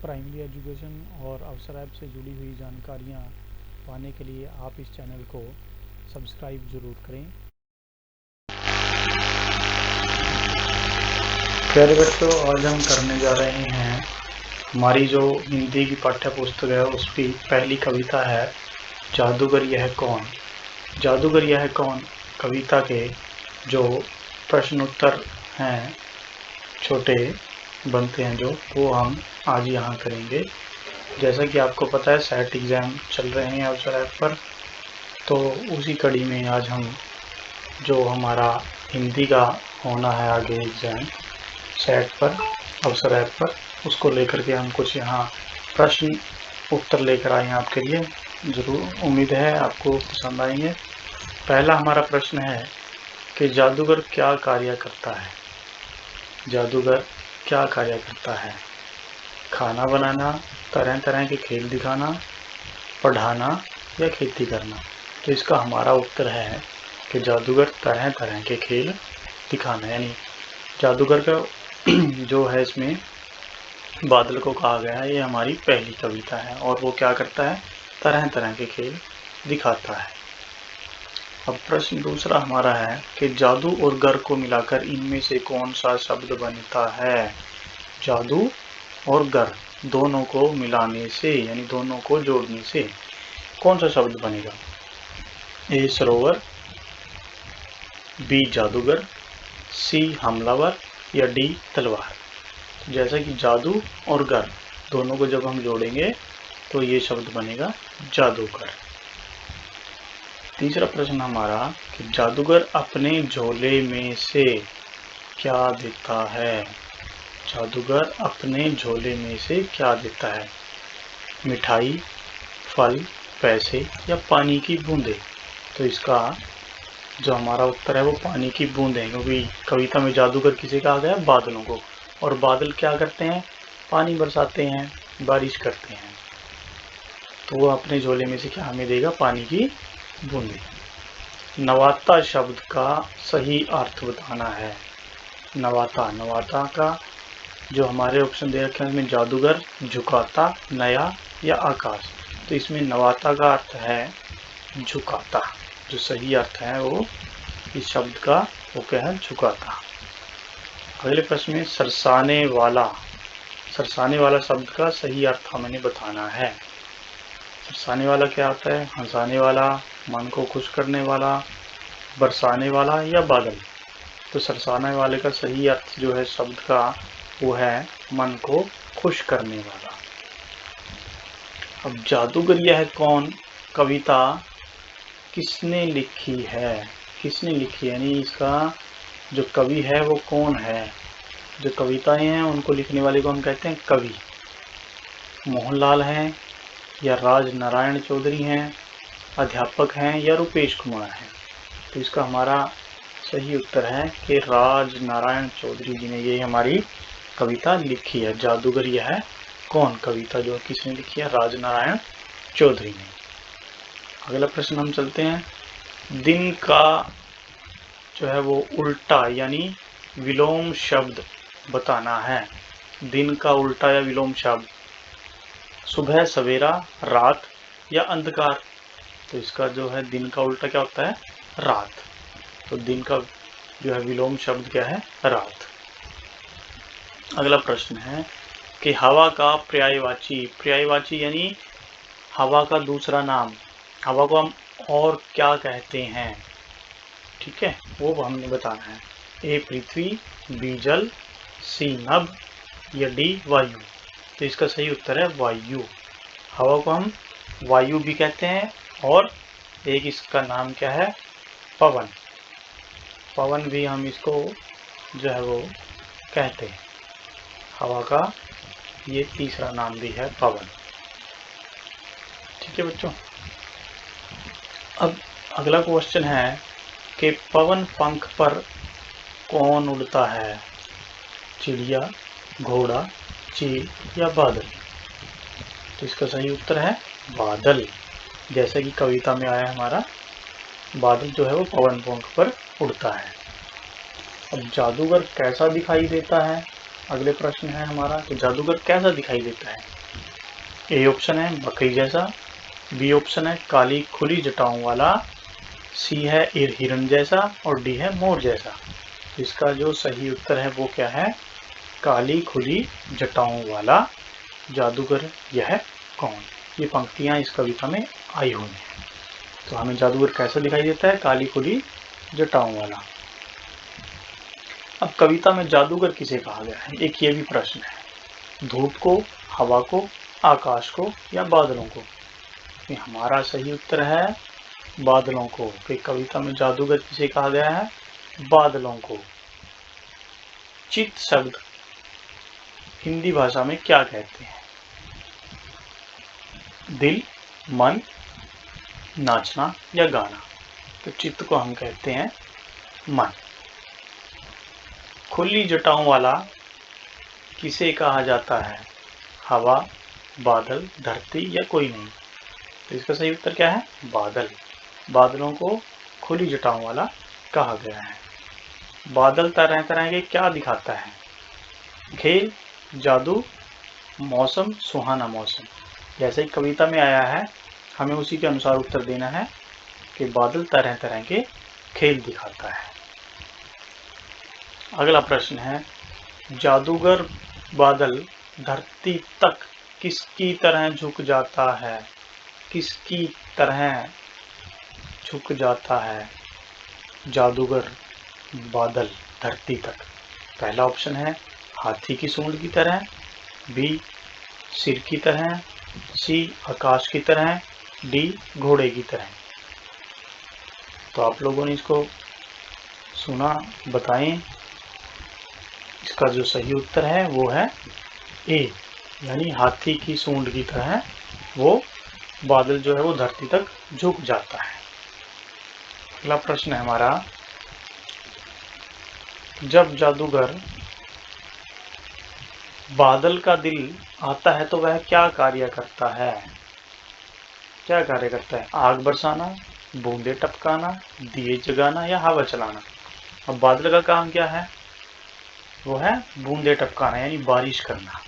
Primary education और अवसर app से जुड़ी हुई जानकारियाँ पाने के लिए आप इस चैनल को सब्सक्राइब ज़रूर करें। प्यारे बच्चों, आज हम करने जा रहे हैं हमारी जो हिंदी की पाठ्य पुस्तक है उसकी पहली कविता है जादूगर यह कौन। जादूगर यह कौन कविता के जो प्रश्न उत्तर हैं छोटे बनते हैं जो वो हम आज यहाँ करेंगे। जैसा कि आपको पता है सेट एग्ज़ाम चल रहे हैं अवसर ऐप पर, तो उसी कड़ी में आज हम जो हमारा हिंदी का होना है आगे एग्ज़ाम सेट पर अवसर ऐप पर, उसको लेकर के हम कुछ यहाँ प्रश्न उत्तर लेकर आए हैं आपके लिए। ज़रूर उम्मीद है आपको पसंद आएंगे। पहला हमारा प्रश्न है कि जादूगर क्या कार्य करता है। जादूगर क्या कार्य करता है? खाना बनाना, तरह तरह के खेल दिखाना, पढ़ाना या खेती करना। तो इसका हमारा उत्तर है कि जादूगर तरह तरह के खेल दिखाना, यानी जादूगर का जो है इसमें बादल को कहा गया है। ये हमारी पहली कविता है और वो क्या करता है? तरह तरह के खेल दिखाता है। अब प्रश्न दूसरा हमारा है कि जादू और गर को मिलाकर इनमें से कौन सा शब्द बनता है। जादू और गर दोनों को मिलाने से यानी दोनों को जोड़ने से कौन सा शब्द बनेगा? ए सरोवर, बी जादूगर, सी हमलावर या डी तलवार। जैसा कि जादू और गर दोनों को जब हम जोड़ेंगे तो ये शब्द बनेगा जादूगर। तीसरा प्रश्न हमारा कि जादूगर अपने झोले में से क्या देता है। जादूगर अपने झोले में से क्या देता है? मिठाई, फल, पैसे या पानी की बूंदें। तो इसका जो हमारा उत्तर है वो पानी की बूंदें, क्योंकि कविता में जादूगर किसे कहा गया? बादलों को। और बादल क्या करते हैं? पानी बरसाते हैं, बारिश करते हैं। तो वो अपने झोले में से क्या हमें देगा? पानी की बूंदें। नवाता शब्द का सही अर्थ बताना है। नवाता, नवाता का जो हमारे ऑप्शन दे रखे हैं उसमें जादूगर, झुकाता, नया या आकाश। तो इसमें नवाता का अर्थ है झुकाता। जो सही अर्थ है वो इस शब्द का वो क्या है? झुकाता। अगले प्रश्न में सरसाने वाला, सरसाने वाला शब्द का सही अर्थ हमें बताना है। सरसाने वाला क्या होता है? हंसाने वाला, मन को खुश करने वाला, बरसाने वाला या बादल। तो सरसाने वाले का सही अर्थ जो है शब्द का वो है मन को खुश करने वाला। अब जादूगर यह कौन कविता किसने लिखी है? किसने लिखी यानी इसका जो कवि है वो कौन है? जो कविताएं हैं उनको लिखने वाले को हम कहते हैं कवि। मोहनलाल हैं या राज नारायण चौधरी हैं, अध्यापक हैं या रुपेश कुमार हैं। तो इसका हमारा सही उत्तर है कि राज नारायण चौधरी जी ने ये हमारी कविता लिखी है। जादूगर यह कौन कविता जो किसने लिखी है? राज नारायण चौधरी ने। अगला प्रश्न हम चलते हैं। दिन का जो है वो उल्टा यानी विलोम शब्द बताना है। दिन का उल्टा या विलोम शब्द, सुबह, सवेरा, रात या अंधकार। तो इसका जो है दिन का उल्टा क्या होता है? रात। तो दिन का जो है विलोम शब्द क्या है? रात। अगला प्रश्न है कि हवा का पर्यायवाची, पर्यायवाची यानी हवा का दूसरा नाम, हवा को हम और क्या कहते हैं? ठीक है, वो हमने बताना है। ए पृथ्वी, बी जल, सी नभ या डी वायु। तो इसका सही उत्तर है वायु। हवा को हम वायु भी कहते हैं और एक इसका नाम क्या है? पवन। पवन भी हम इसको जो है वो कहते हैं। हवा का ये तीसरा नाम भी है पवन। ठीक है बच्चों। अब अगला क्वेश्चन है कि पवन पंख पर कौन उड़ता है? चिड़िया, घोड़ा, चील या बादल। तो इसका सही उत्तर है बादल। जैसे कि कविता में आया हमारा बादल जो है वो पवन पंख पर उड़ता है। अब जादूगर कैसा दिखाई देता है? अगले प्रश्न है हमारा कि जादूगर कैसा दिखाई देता है? ए ऑप्शन है बकरी जैसा, बी ऑप्शन है काली खुली जटाओं वाला, सी है हिरण जैसा और डी है मोर जैसा। इसका जो सही उत्तर है वो क्या है? काली खुली जटाओं वाला जादूगर यह कौन। ये पंक्तियां इस कविता में आई हुई हैं। तो हमें जादूगर कैसा दिखाई देता है? काली खुली जटाओं वाला। अब कविता में जादूगर किसे कहा गया है, एक ये भी प्रश्न है। धूप को, हवा को, आकाश को या बादलों को? ये हमारा सही उत्तर है बादलों को। कि कविता में जादूगर किसे कहा गया है? बादलों को। चित्त शब्द हिंदी भाषा में क्या कहते हैं? दिल, मन, नाचना या गाना? तो चित्त को हम कहते हैं मन। खुली जटाओं वाला किसे कहा जाता है? हवा, बादल, धरती या कोई नहीं? तो इसका सही उत्तर क्या है? बादल। बादलों को खुली जटाओं वाला कहा गया है। बादल तरह तरह के क्या दिखाता है? खेल, जादू, मौसम, सुहाना मौसम। जैसे ही कविता में आया है हमें उसी के अनुसार उत्तर देना है कि बादल तरह तरह के खेल दिखाता है। अगला प्रश्न है, जादूगर बादल धरती तक किसकी तरह झुक जाता है? किसकी तरह झुक जाता है जादूगर बादल धरती तक? पहला ऑप्शन है हाथी की सूंड की तरह, बी सिर की तरह, सी आकाश की तरह, डी घोड़े की तरह। तो आप लोगों ने इसको सुना, बताएं। इसका जो सही उत्तर है वो है ए, यानी हाथी की सूंड की तरह वो बादल जो है वो धरती तक झुक जाता है। अगला प्रश्न है हमारा, जब जादूगर बादल का दिल आता है तो वह क्या कार्य करता है? क्या कार्य करता है? आग बरसाना, बूंदे टपकाना, दिए जगाना या हवा चलाना? अब बादल का काम क्या है? वो है बूंदे टपकाना, यानी बारिश करना।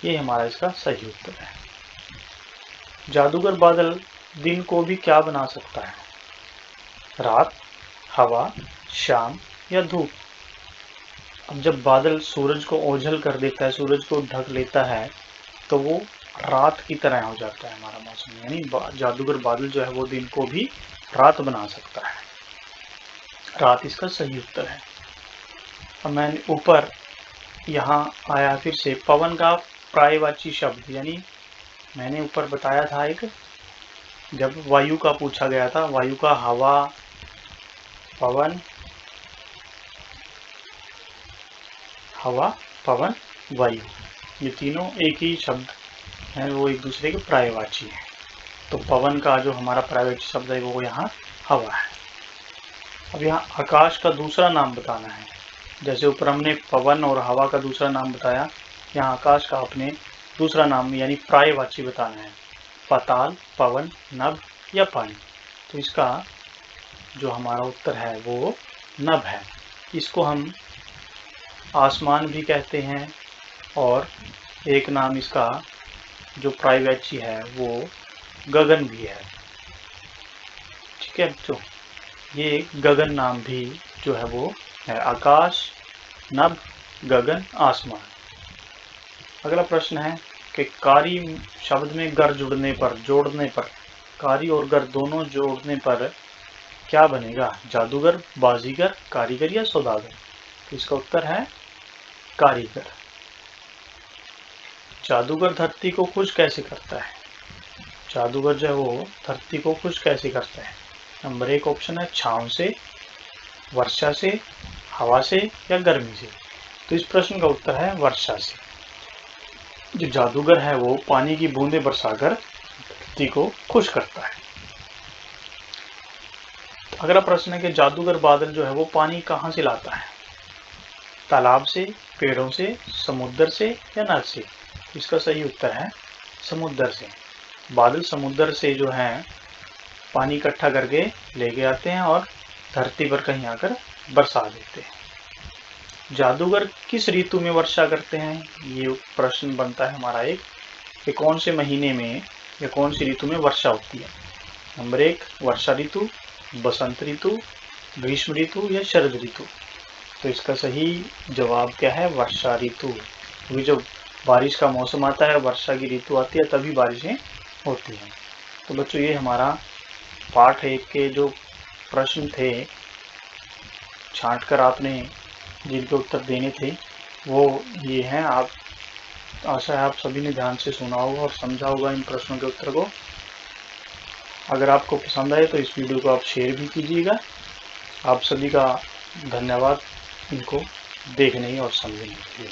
ये हमारा इसका सही उत्तर है। जादूगर बादल दिन को भी क्या बना सकता है? रात, हवा, शाम या धूप? अब जब बादल सूरज को ओझल कर देता है, सूरज को ढक लेता है, तो वो रात की तरह हो जाता है हमारा मौसम। यानी जादूगर बादल जो है वो दिन को भी रात बना सकता है। रात इसका सही उत्तर है। अब मैंने ऊपर यहाँ आया फिर से पवन का पर्यायवाची शब्द, यानी मैंने ऊपर बताया था एक, जब वायु का पूछा गया था, वायु का हवा, पवन, हवा, पवन, वायु, ये तीनों एक ही शब्द हैं, वो एक दूसरे के पर्यायवाची हैं। तो पवन का जो हमारा पर्यायवाची शब्द है वो यहाँ हवा है। अब यहाँ आकाश का दूसरा नाम बताना है। जैसे ऊपर हमने पवन और हवा का दूसरा नाम बताया, यहाँ आकाश का अपने दूसरा नाम यानी पर्यायवाची बताना है। पाताल, पवन, नभ या पानी? तो इसका जो हमारा उत्तर है वो नभ है। इसको हम आसमान भी कहते हैं और एक नाम इसका जो पर्यायवाची है वो गगन भी है। ठीक है बच्चों, ये गगन नाम भी जो है वो है। आकाश, नभ, गगन, आसमान। अगला प्रश्न है कि कारी शब्द में गर जोड़ने पर कारी और गर दोनों जोड़ने पर क्या बनेगा? जादूगर, बाजीगर, कारीगर या सौदागर? तो इसका उत्तर है कारीगर। जादूगर धरती को खुश कैसे करता है? जादूगर जो है वो धरती को खुश कैसे करता है? नंबर एक ऑप्शन है छांव से, वर्षा से, हवा से या गर्मी से? तो इस प्रश्न का उत्तर है वर्षा से। जो जादूगर है वो पानी की बूंदें बरसाकर धरती को खुश करता है। अगला प्रश्न है कि जादूगर बादल जो है वो पानी कहाँ से लाता है? तालाब से, पेड़ों से, समुद्र से या नद से? इसका सही उत्तर है समुद्र से। बादल समुद्र से जो है पानी इकट्ठा करके लेके आते हैं और धरती पर कहीं आकर बरसा देते हैं। जादूगर किस ऋतु में वर्षा करते हैं? ये प्रश्न बनता है हमारा एक। कि कौन से महीने में या कौन सी ऋतु में वर्षा होती है। नंबर 1 वर्षा ऋतु, बसंत ऋतु, ग्रीष्म ऋतु या शरद ऋतु। तो इसका सही जवाब क्या है, वर्षा ऋतु। क्योंकि जब बारिश का मौसम आता है, वर्षा की ऋतु आती है, तभी बारिशें होती हैं। तो बच्चों ये हमारा पाठ 1 के जो प्रश्न थे, छांट कर आपने जिनके उत्तर देने थे वो ये हैं। आप आशा है आप सभी ने ध्यान से सुना होगा और समझा होगा इन प्रश्नों के उत्तर को। अगर आपको पसंद आए तो इस वीडियो को आप शेयर भी कीजिएगा। आप सभी का धन्यवाद इनको देखने और समझने के लिए।